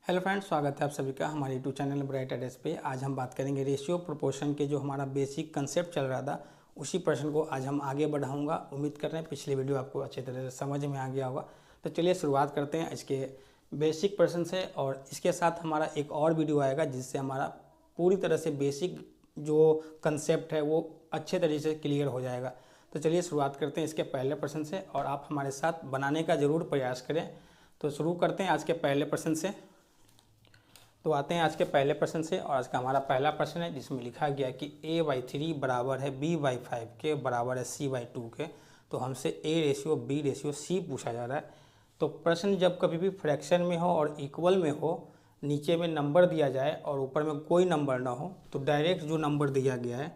Hello friends, स्वागत है आप सभी का हमारे यूट्यूब चैनल ब्राइट एडेस पे। आज हम बात करेंगे रेशियो प्रोपोर्शन के जो हमारा बेसिक कंसेप्ट चल रहा था उसी प्रश्न को आज हम आगे बढ़ाऊंगा। उम्मीद कर रहे हैं पिछले वीडियो आपको अच्छी तरह से समझ में आ गया होगा। तो चलिए शुरुआत करते हैं इसके बेसिक प्रश्न से, और इसके साथ हमारा एक और वीडियो आएगा जिससे हमारा पूरी तरह से बेसिक जो कंसेप्ट है वो अच्छे तरीके से क्लियर हो जाएगा। तो चलिए शुरुआत करते हैं इसके पहले प्रश्न से, और आप हमारे साथ बनाने का ज़रूर प्रयास करें। तो शुरू करते हैं आज के पहले प्रश्न से। तो आते हैं आज के पहले प्रश्न से, और आज का हमारा पहला प्रश्न है जिसमें लिखा गया कि a/3 बराबर है b/5 के बराबर है c/2 के। तो हमसे a/b/c पूछा जा रहा है। तो प्रश्न जब कभी भी फ्रैक्शन में हो और इक्वल में हो, नीचे में नंबर दिया जाए और ऊपर में कोई नंबर ना हो, तो डायरेक्ट जो नंबर दिया गया है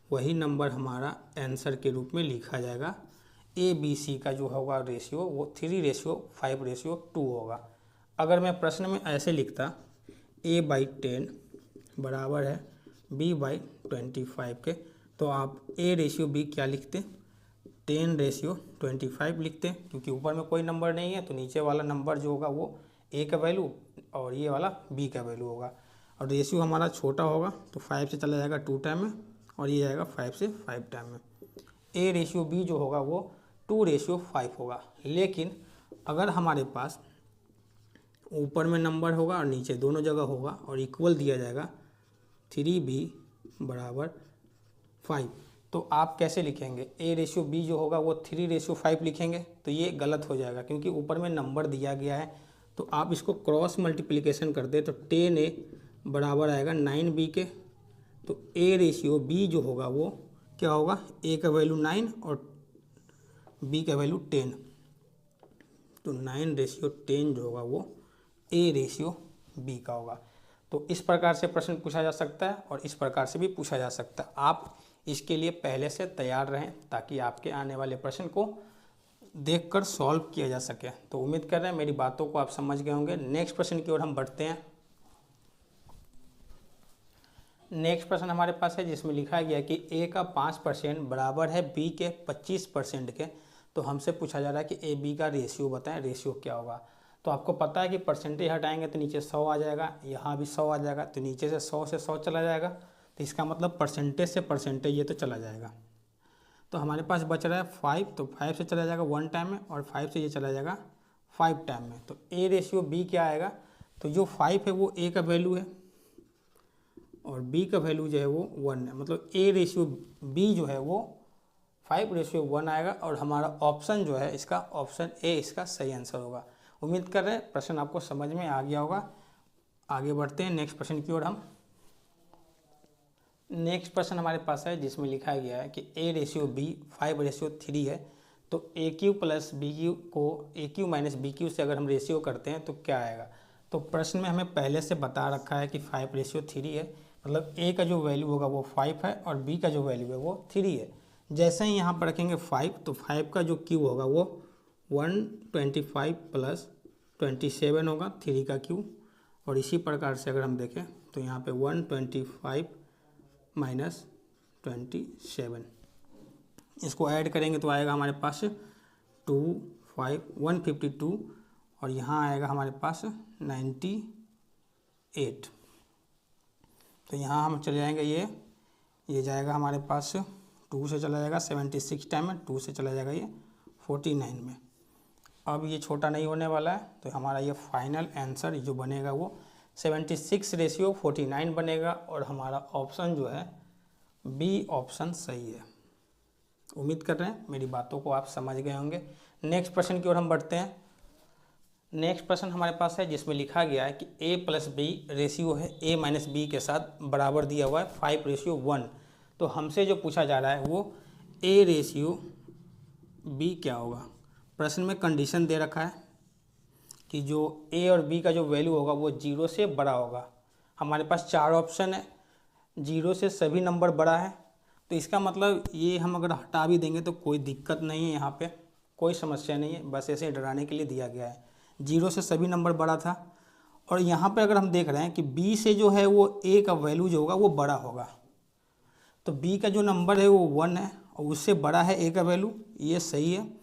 वही नंबर हमारा आंसर के रूप में लिखा जाएगा। a/b/c का जो होगा रेशियो वो 3:5:2 होगा। अगर मैं प्रश्न में ऐसे लिखता a/10 बराबर है b/25 के, तो आप a/b क्या लिखते, 10/25 लिखते, क्योंकि ऊपर में कोई नंबर नहीं है तो नीचे वाला नंबर जो होगा वो a का वैल्यू और ये वाला b का वैल्यू होगा। और रेशियो हमारा छोटा होगा तो 5 से चला जाएगा 2 टाइम में, और ये जाएगा 5 से 5 टाइम में। a/b जो होगा वो 2:5 होगा। लेकिन अगर हमारे पास ऊपर में नंबर होगा और नीचे दोनों जगह होगा और इक्वल दिया जाएगा 3b बराबर 5, तो आप कैसे लिखेंगे? a/b जो होगा वो 3:5 लिखेंगे, तो ये गलत हो जाएगा क्योंकि ऊपर में नंबर दिया गया है। तो आप इसको क्रॉस मल्टीप्लिकेशन कर दे तो 10a बराबर आएगा 9b के। तो a/b जो होगा वो क्या होगा, a का वैल्यू 9 और b का वैल्यू 10, तो 9:10 जो होगा वो a/b का होगा। तो इस प्रकार से प्रश्न पूछा जा सकता है और इस प्रकार से भी पूछा जा सकता है। आप इसके लिए पहले से तैयार रहें ताकि आपके आने वाले प्रश्न को देखकर सॉल्व किया जा सके। तो उम्मीद कर रहे हैं मेरी बातों को आप समझ गए होंगे। नेक्स्ट प्रश्न की ओर हम बढ़ते हैं। नेक्स्ट प्रश्न हमारे पास है जिसमें लिखा गया कि a का 5% बराबर है b के 25% के। तो हमसे पूछा जा रहा है कि a/b का रेशियो बताएं, रेशियो क्या होगा। तो आपको पता है कि परसेंटेज हटाएंगे तो नीचे 100 आ जाएगा, यहाँ भी 100 आ जाएगा, तो नीचे से 100 से 100 चला जाएगा, तो इसका मतलब परसेंटेज से परसेंटेज ये तो चला जाएगा। तो हमारे पास बच रहा है 5, तो 5 से चला जाएगा 1 टाइम में और 5 से ये चला जाएगा 5 टाइम में। तो a/b क्या आएगा, तो जो 5 है वो a का वैल्यू है और b का वैल्यू जो है वो 1 है, मतलब a/b जो है वो 5:1 आएगा। और हमारा ऑप्शन जो है इसका ऑप्शन ए इसका सही आंसर होगा। उम्मीद कर रहे हैं प्रश्न आपको समझ में आ गया होगा। आगे बढ़ते हैं नेक्स्ट प्रश्न की ओर हम। नेक्स्ट प्रश्न हमारे पास है जिसमें लिखा गया है कि a/b 5:3 है। तो a³ प्लस b³ को a³ माइनस b³ से अगर हम रेशियो करते हैं तो क्या आएगा। तो प्रश्न में हमें पहले से बता रखा है कि 5:3 है, मतलब a का जो वैल्यू होगा वो 5 है और b का जो वैल्यू है वो 3 है। जैसे ही यहाँ पर रखेंगे 5, तो 5 का जो क्यू होगा वो 125 प्लस 27 होगा 3 का क्यू। और इसी प्रकार से अगर हम देखें तो यहाँ पे 125 माइनस 27, इसको ऐड करेंगे तो आएगा हमारे पास 152, और यहाँ आएगा हमारे पास 98। तो यहाँ हम चले जाएंगे, ये जाएगा हमारे पास 2 से चला जाएगा 76 टाइम में, 2 से चला जाएगा ये 49 में। अब ये छोटा नहीं होने वाला है, तो हमारा ये फाइनल आंसर जो बनेगा वो 76:49 बनेगा। और हमारा ऑप्शन जो है बी ऑप्शन सही है। उम्मीद कर रहे हैं मेरी बातों को आप समझ गए होंगे। नेक्स्ट प्रश्न की ओर हम बढ़ते हैं। नेक्स्ट प्रश्न हमारे पास है जिसमें लिखा गया है कि a+b रेशियो है a-b के साथ बराबर दिया हुआ है 5:1। तो हमसे जो पूछा जा रहा है वो a/b क्या होगा। प्रश्न में कंडीशन दे रखा है कि जो a और b का जो वैल्यू होगा वो 0 से बड़ा होगा। हमारे पास 4 ऑप्शन है, 0 से सभी नंबर बड़ा है, तो इसका मतलब ये हम अगर हटा भी देंगे तो कोई दिक्कत नहीं है, यहाँ पे कोई समस्या नहीं है, बस ऐसे डराने के लिए दिया गया है। 0 से सभी नंबर बड़ा था, और यहाँ पे अगर हम देख रहे हैं कि b से जो है वो a का वैल्यू जो होगा वो बड़ा होगा, तो b का जो नंबर है वो 1 है और उससे बड़ा है a का वैल्यू, ये सही है।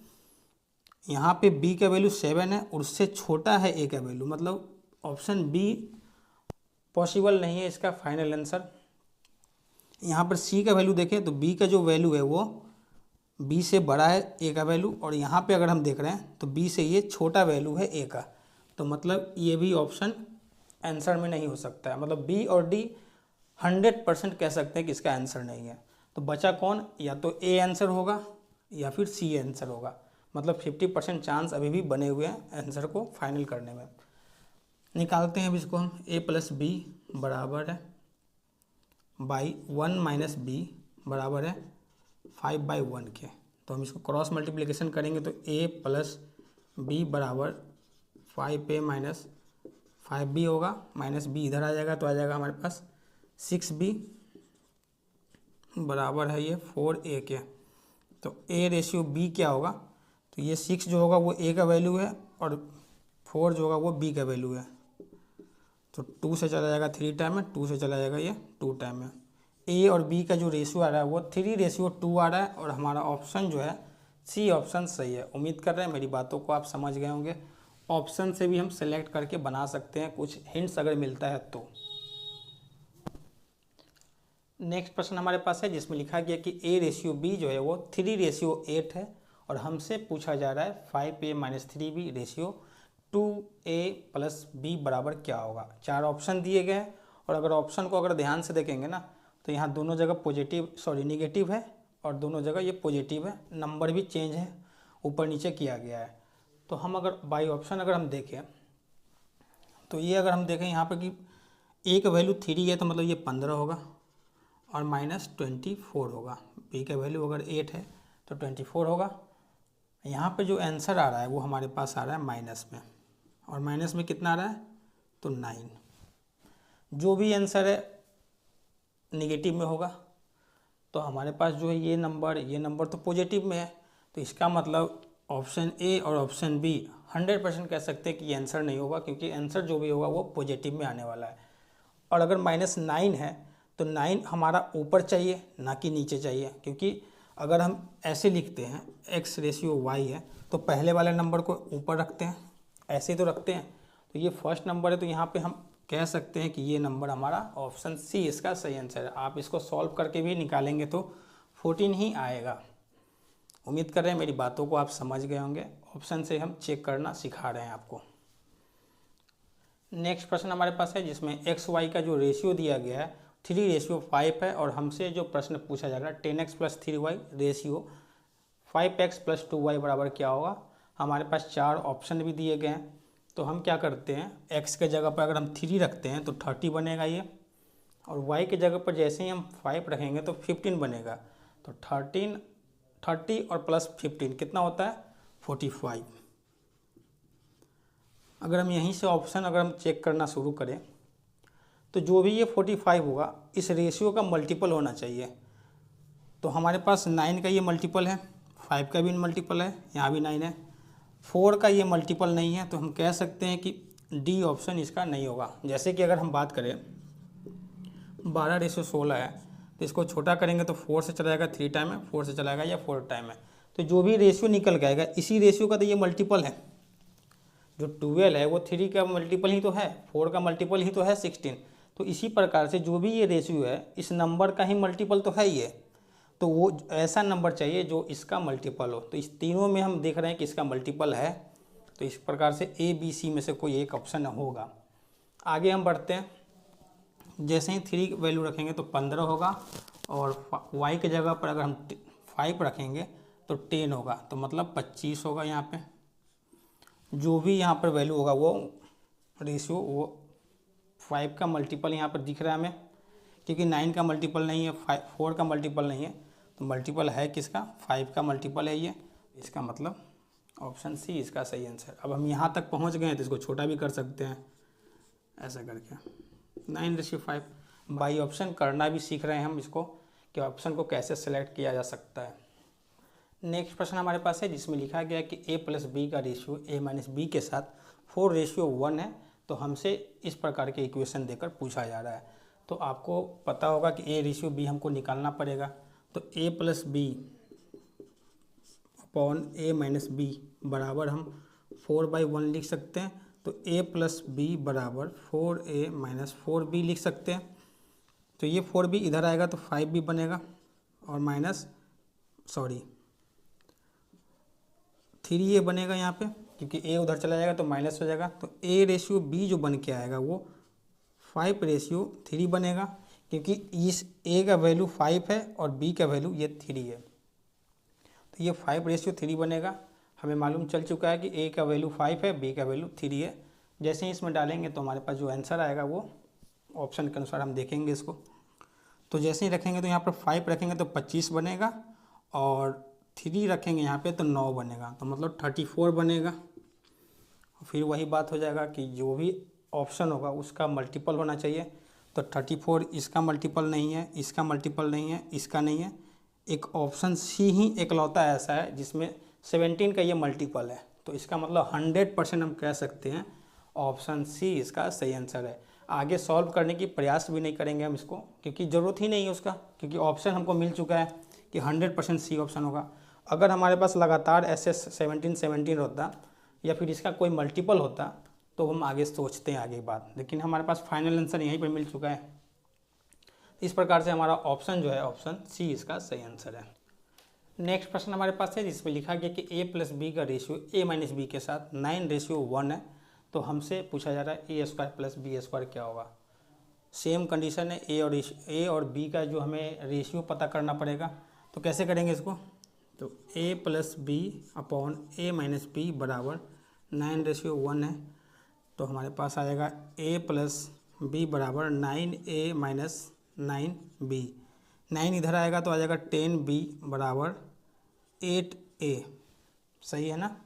यहाँ पे b का वैल्यू 7 है और उससे छोटा है a का वैल्यू, मतलब ऑप्शन बी पॉसिबल नहीं है इसका फाइनल आंसर। यहाँ पर सी का वैल्यू देखें तो बी का जो वैल्यू है वो बी से बड़ा है ए का वैल्यू, और यहाँ पे अगर हम देख रहे हैं तो बी से ये छोटा वैल्यू है ए का, तो मतलब ये भी ऑप्शन आंसर में नहीं हो सकता है। मतलब बी और डी 100% कह सकते हैं कि इसका आंसर नहीं है। तो बचा कौन, या तो ए आंसर होगा या फिर सी आंसर होगा। मतलब 50% चांस अभी भी बने हुए हैं आंसर को फाइनल करने में। निकालते हैं अब इसको हम, a प्लस बी बराबर है बाई 1 माइनस बी बराबर है 5/1 के। तो हम इसको क्रॉस मल्टीप्लिकेशन करेंगे तो a प्लस बी बराबर 5a माइनस 5b होगा, माइनस b इधर आ जाएगा तो आ जाएगा हमारे पास 6b बराबर है ये 4a के। तो a रेशियो b क्या होगा, तो ये 6 जो होगा वो a का वैल्यू है और 4 जो होगा वो b का वैल्यू है। तो 2 से चला जाएगा 3 टाइम में, 2 से चला जाएगा ये 2 टाइम में। a और b का जो रेशियो आ रहा है वो 3:2 आ रहा है, और हमारा ऑप्शन जो है सी ऑप्शन सही है। उम्मीद कर रहे हैं मेरी बातों को आप समझ गए होंगे। ऑप्शन से भी हम सेलेक्ट करके बना सकते हैं, कुछ हिंट्स अगर मिलता है तो। नेक्स्ट प्रश्न हमारे पास है जिसमें लिखा गया कि a रेशियो b जो है वो 3:8 है, और हमसे पूछा जा रहा है 5a minus 3b ratio 2a plus b बराबर क्या होगा। 4 ऑप्शन दिए गए हैं, और अगर ऑप्शन को अगर ध्यान से देखेंगे ना तो यहाँ दोनों जगह निगेटिव है और दोनों जगह ये पॉजिटिव है। नंबर भी चेंज है, ऊपर नीचे किया गया है। तो हम अगर बाई ऑप्शन अगर हम देखें तो ये अगर हम देखें यहाँ पर कि a का वैल्यू 3 है तो मतलब ये 15 होगा और माइनस 24 होगा। b का वैल्यू अगर 8 है तो 24 होगा। यहाँ पे जो आंसर आ रहा है वो हमारे पास आ रहा है माइनस में, और माइनस में कितना आ रहा है तो 9। जो भी आंसर है निगेटिव में होगा, तो हमारे पास जो है ये नंबर तो पॉजिटिव में है। तो इसका मतलब ऑप्शन ए और ऑप्शन बी 100% कह सकते हैं कि ये आंसर नहीं होगा, क्योंकि आंसर जो भी होगा वो पॉजिटिव में आने वाला है। और अगर -9 है तो 9 हमारा ऊपर चाहिए ना कि नीचे चाहिए, क्योंकि अगर हम ऐसे लिखते हैं x रेशियो y है तो पहले वाले नंबर को ऊपर रखते हैं, ऐसे तो रखते हैं। तो ये फर्स्ट नंबर है, तो यहाँ पे हम कह सकते हैं कि ये नंबर हमारा ऑप्शन सी इसका सही आंसर है। आप इसको सॉल्व करके भी निकालेंगे तो 14 ही आएगा। उम्मीद कर रहे हैं मेरी बातों को आप समझ गए होंगे। ऑप्शन से हम चेक करना सिखा रहे हैं आपको। नेक्स्ट प्रश्न हमारे पास है जिसमें एक्स वाई का जो रेशियो दिया गया है 3:5 है, और हमसे जो प्रश्न पूछा जा रहा है 10x + 3y ratio 5x + 2y बराबर क्या होगा। हमारे पास 4 ऑप्शन भी दिए गए हैं। तो हम क्या करते हैं, x के जगह पर अगर हम 3 रखते हैं तो 30 बनेगा ये, और y के जगह पर जैसे ही हम 5 रखेंगे तो 15 बनेगा। तो 30 और प्लस 15 कितना होता है 45। अगर हम यहीं से ऑप्शन अगर हम चेक करना शुरू करें तो जो भी ये 45 होगा इस रेशियो का मल्टीपल होना चाहिए। तो हमारे पास 9 का ये मल्टीपल है, 5 का भी मल्टीपल है, यहाँ भी 9 है, 4 का ये मल्टीपल नहीं है। तो हम कह सकते हैं कि डी ऑप्शन इसका नहीं होगा। जैसे कि अगर हम बात करें 12:16 है, तो इसको छोटा करेंगे तो 4 से चला जाएगा 3 टाइम है, 4 से चला जाएगा या 4 टाइम है। तो जो भी रेशियो निकल के आएगा इसी रेशियो का तो ये मल्टीपल है। जो 12 है वो 3 का मल्टीपल ही तो है, 4 का मल्टीपल ही तो है 16। तो इसी प्रकार से जो भी ये रेशियो है इस नंबर का ही मल्टीपल तो है ही है। तो वो ऐसा नंबर चाहिए जो इसका मल्टीपल हो। तो इस तीनों में हम देख रहे हैं कि इसका मल्टीपल है, तो इस प्रकार से ए बी सी में से कोई एक ऑप्शन होगा। आगे हम बढ़ते हैं। जैसे ही 3 वैल्यू रखेंगे तो 15 होगा, और वाई के जगह पर अगर हम 5 रखेंगे तो 10 होगा, तो मतलब 25 होगा। यहाँ पे जो भी यहाँ पर वैल्यू होगा वो रेशियो वो 5 का मल्टीपल यहाँ पर दिख रहा है हमें, क्योंकि 9 का मल्टीपल नहीं है, 4 का मल्टीपल नहीं है, तो मल्टीपल है किसका 5 का मल्टीपल है ये। इसका मतलब ऑप्शन सी इसका सही आंसर। अब हम यहाँ तक पहुँच गए हैं तो इसको छोटा भी कर सकते हैं ऐसा करके 9:5। बाई ऑप्शन करना भी सीख रहे हैं हम इसको, कि ऑप्शन को कैसे सेलेक्ट किया जा सकता है। नेक्स्ट प्रश्न हमारे पास है जिसमें लिखा गया कि a + b का रेशियो a - b के साथ 4:1 है। तो हमसे इस प्रकार के इक्वेशन देकर पूछा जा रहा है। तो आपको पता होगा कि a रेशियो b हमको निकालना पड़ेगा। तो a + b upon a - b बराबर हम 4/1 लिख सकते हैं। तो तो a प्लस बी बराबर 4a माइनस 4b लिख सकते हैं। तो ये 4b इधर आएगा तो 5b बनेगा और माइनस 3a बनेगा यहाँ पे, क्योंकि a उधर चला जाएगा तो माइनस हो जाएगा। तो a रेशियो b जो बन के आएगा वो 5:3 बनेगा, क्योंकि इस a का वैल्यू 5 है और b का वैल्यू ये 3 है। तो ये 5:3 बनेगा। हमें मालूम चल चुका है कि a का वैल्यू 5 है, b का वैल्यू 3 है। जैसे ही इसमें डालेंगे तो हमारे पास जो आंसर आएगा वो ऑप्शन के अनुसार हम देखेंगे इसको। तो जैसे ही रखेंगे तो यहाँ पर 5 रखेंगे तो 25 बनेगा और 3 रखेंगे यहाँ पे तो 9 बनेगा, तो मतलब 34 बनेगा। फिर वही बात हो जाएगा कि जो भी ऑप्शन होगा उसका मल्टीपल होना चाहिए। तो 34 इसका मल्टीपल नहीं है, इसका मल्टीपल नहीं है, इसका नहीं है। एक ऑप्शन सी ही एकलौता ऐसा है जिसमें 17 का ये मल्टीपल है। तो इसका मतलब 100% हम कह सकते हैं ऑप्शन सी इसका सही आंसर है। आगे सॉल्व करने की प्रयास भी नहीं करेंगे हम इसको, क्योंकि ज़रूरत ही नहीं है उसका, क्योंकि ऑप्शन हमको मिल चुका है कि 100% सी ऑप्शन होगा। अगर हमारे पास लगातार ऐसे 17 होता या फिर इसका कोई मल्टीपल होता तो हम आगे सोचते हैं आगे बात, लेकिन हमारे पास फाइनल आंसर यहीं पर मिल चुका है। इस प्रकार से हमारा ऑप्शन जो है ऑप्शन सी इसका सही आंसर है। नेक्स्ट प्रश्न हमारे पास है जिसमें लिखा गया कि a प्लस बी का रेशियो a माइनस बी के साथ 9:1 है। तो हमसे पूछा जा रहा है a square plus B square क्या होगा। सेम कंडीशन है, a और b का जो हमें रेशियो पता करना पड़ेगा। तो कैसे करेंगे इसको, तो a plus B upon a minus B बराबर 9:1 है। तो हमारे पास आएगा a प्लस बी बराबर 9a माइनस 9b। 9 इधर आएगा तो आ जाएगा 10b बराबर 8a, सही है ना।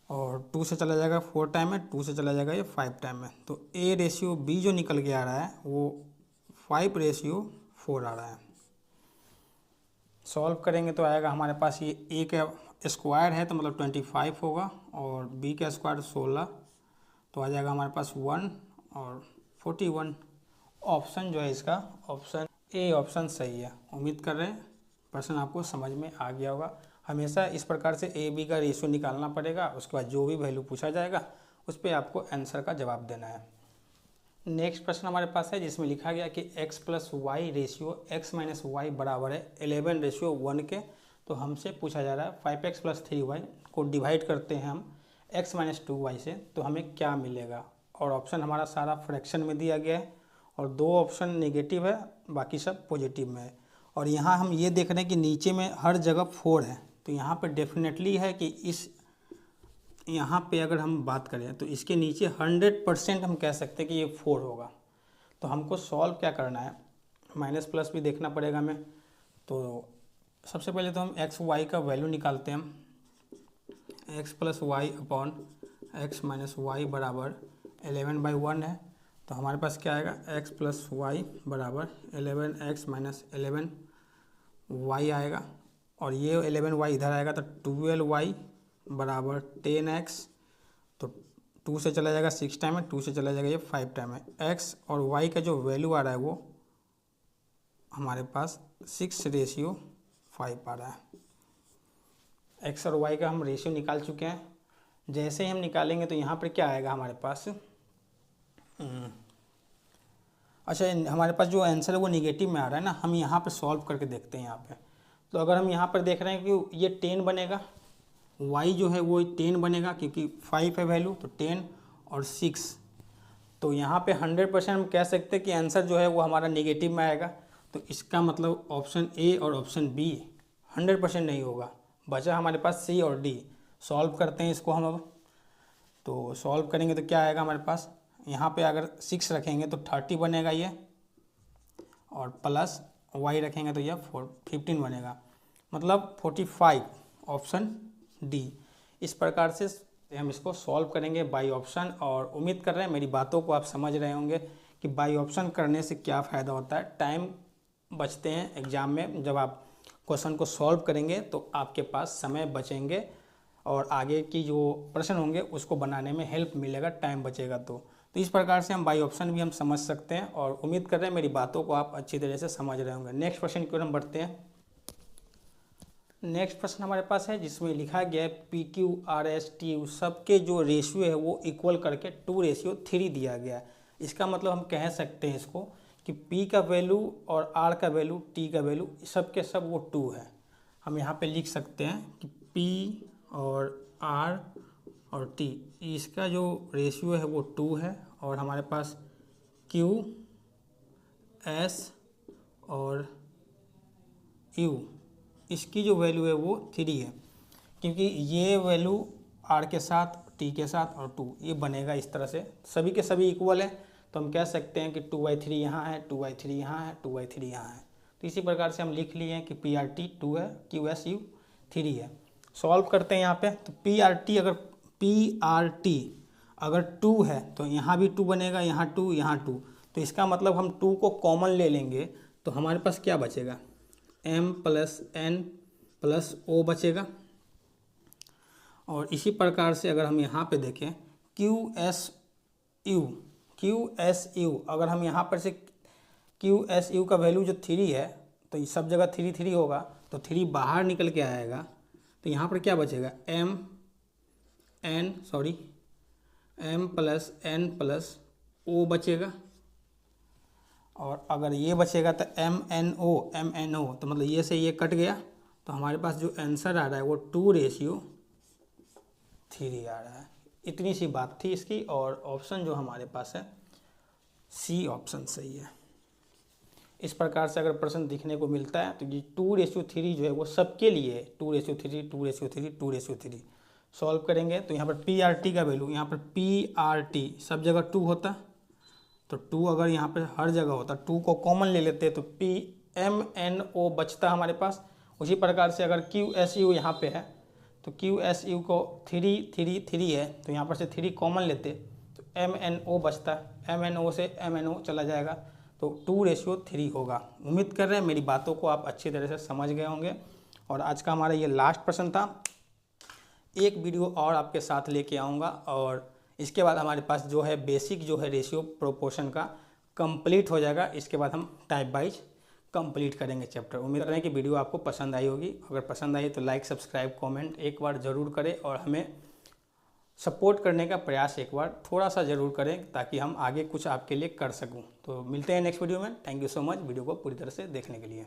और 2 से चला जाएगा 4 टाइम है, 2 से चला जाएगा ये 5 टाइम है। तो a रेशियो b जो निकल के आ रहा है वो 5:4 आ रहा है। सॉल्व करेंगे तो आएगा हमारे पास ये a का स्क्वायर है तो मतलब 25 होगा और b का स्क्वायर 16, तो आ जाएगा हमारे पास 1 और 41। ऑप्शन जो है इसका ऑप्शन ए ऑप्शन सही है। उम्मीद कर रहे हैं प्रश्न आपको समझ में आ गया होगा। हमेशा इस प्रकार से ए बी का रेशियो निकालना पड़ेगा, उसके बाद जो भी वैल्यू पूछा जाएगा उस पर आपको आंसर का जवाब देना है। नेक्स्ट प्रश्न हमारे पास है जिसमें लिखा गया कि x plus Y ratio x minus Y बराबर है 11:1 के। तो हमसे पूछा जा रहा है 5x प्लस 3y को डिवाइड करते हैं हम x माइनस 2y से, तो हमें क्या मिलेगा। और ऑप्शन हमारा सारा फ्रैक्शन में दिया गया है और 2 ऑप्शन नेगेटिव है, बाकी सब पॉजिटिव में है। और यहाँ हम ये देख रहे हैं कि नीचे में हर जगह 4 है, तो यहाँ पे डेफिनेटली है कि इस यहाँ पे अगर हम बात करें तो इसके नीचे 100% हम कह सकते हैं कि ये 4 होगा। तो हमको सॉल्व क्या करना है, माइनस प्लस भी देखना पड़ेगा हमें। तो सबसे पहले तो हम एक्स वाई का वैल्यू निकालते हैं हम। X plus Y upon X minus Y बराबर 11/1 है। तो हमारे पास क्या आएगा, x प्लस वाई बराबर 11x माइनस 11y आएगा और ये 11y इधर आएगा तो 12y बराबर 10x। तो 2 से चला जाएगा 6 टाइम है, 2 से चला जाएगा ये 5 टाइम है। x और y का जो वैल्यू आ रहा है वो हमारे पास 6:5 आ रहा है। x और y का हम रेशियो निकाल चुके हैं। जैसे ही हम निकालेंगे तो यहाँ पर क्या आएगा हमारे पास, अच्छा हमारे पास जो आंसर है वो निगेटिव में आ रहा है ना, हम यहाँ पे सॉल्व करके देखते हैं यहाँ पे। तो अगर हम यहाँ पर देख रहे हैं कि ये 10 बनेगा, y जो है वो 10 बनेगा क्योंकि 5 है वैल्यू, तो 10 और 6। तो यहाँ पे 100% हम कह सकते हैं कि आंसर जो है वो हमारा निगेटिव में आएगा। तो इसका मतलब ऑप्शन ए और ऑप्शन बी 100% नहीं होगा, बचा हमारे पास सी और डी। सॉल्व करते हैं इसको हम अब। तो सॉल्व करेंगे तो क्या आएगा हमारे पास, यहाँ पे अगर 6 रखेंगे तो 30 बनेगा ये, और प्लस y रखेंगे तो ये 15 बनेगा, मतलब 45, ऑप्शन डी। इस प्रकार से हम इसको सॉल्व करेंगे बाई ऑप्शन। और उम्मीद कर रहे हैं मेरी बातों को आप समझ रहे होंगे कि बाई ऑप्शन करने से क्या फ़ायदा होता है। टाइम बचते हैं एग्ज़ाम में, जब आप क्वेश्चन को सॉल्व करेंगे तो आपके पास समय बचेंगे और आगे की जो प्रश्न होंगे उसको बनाने में हेल्प मिलेगा, टाइम बचेगा। तो इस प्रकार से हम बाई ऑप्शन भी हम समझ सकते हैं और उम्मीद कर रहे हैं मेरी बातों को आप अच्छी तरह से समझ रहे होंगे। नेक्स्ट क्वेश्चन की ओर हम बढ़ते हैं। नेक्स्ट प्रश्न हमारे पास है जिसमें लिखा गया है P Q R S T U सबके जो रेशियो है वो इक्वल करके 2:3 दिया गया है। इसका मतलब हम कह सकते हैं इसको कि P का वैल्यू और R का वैल्यू T का वैल्यू सब के सब वो 2 है। हम यहाँ पे लिख सकते हैं कि P और R और T इसका जो रेशियो है वो 2 है और हमारे पास Q S और U इसकी जो वैल्यू है वो 3 है, क्योंकि ये वैल्यू R के साथ T के साथ और 2 ये बनेगा इस तरह से, सभी के सभी इक्वल है तो हम कह सकते हैं कि 2/3 यहाँ है, 2/3 यहाँ है, 2/3 यहाँ है। तो इसी प्रकार से हम लिख लिए हैं कि PRT 2 है, QSU 3 है। सॉल्व करते हैं यहाँ पे, तो PRT अगर 2 है तो यहाँ भी 2 बनेगा, यहाँ 2 यहाँ 2, तो इसका मतलब हम 2 को कॉमन ले लेंगे तो हमारे पास क्या बचेगा, M + N + O बचेगा। और इसी प्रकार से अगर हम यहाँ पे देखें QSU अगर हम यहाँ पर से QSU का वैल्यू जो 3 है तो ये सब जगह 3 3 होगा, तो 3 बाहर निकल के आएगा तो यहाँ पर क्या बचेगा, M + N + O बचेगा। और अगर ये बचेगा तो MNO तो मतलब ये से ये कट गया, तो हमारे पास जो आंसर आ रहा है वो 2:3 आ रहा है। इतनी सी बात थी इसकी, और ऑप्शन जो हमारे पास है सी ऑप्शन सही है। इस प्रकार से अगर प्रश्न दिखने को मिलता है तो ये 2:3 जो है वो सबके लिए है, 2:3 सॉल्व करेंगे तो यहाँ पर PRT का वैल्यू, यहाँ पर PRT सब जगह 2 होता, तो 2 अगर यहाँ पर हर जगह होता, 2 को कॉमन ले लेते तो PMNO बचता हमारे पास। उसी प्रकार से अगर QSU यहाँ पे है तो QSU को 3 है तो यहाँ पर से 3 कॉमन लेते तो MNO बचता, MNO से MNO चला जाएगा तो 2:3 होगा। उम्मीद कर रहे हैं मेरी बातों को आप अच्छी तरह से समझ गए होंगे। और आज का हमारा ये लास्ट प्रश्न था, एक वीडियो और आपके साथ लेके आऊँगा और इसके बाद हमारे पास जो है बेसिक जो है रेशियो प्रोपोर्शन का कंप्लीट हो जाएगा। इसके बाद हम टाइप वाइज कंप्लीट करेंगे चैप्टर। उम्मीद कर रहे हैं कि वीडियो आपको पसंद आई होगी। अगर पसंद आई तो लाइक सब्सक्राइब कमेंट एक बार ज़रूर करें और हमें सपोर्ट करने का प्रयास एक बार थोड़ा सा ज़रूर करें ताकि हम आगे कुछ आपके लिए कर सकूं। तो मिलते हैं नेक्स्ट वीडियो में। Thank you so much video को पूरी तरह से देखने के लिए।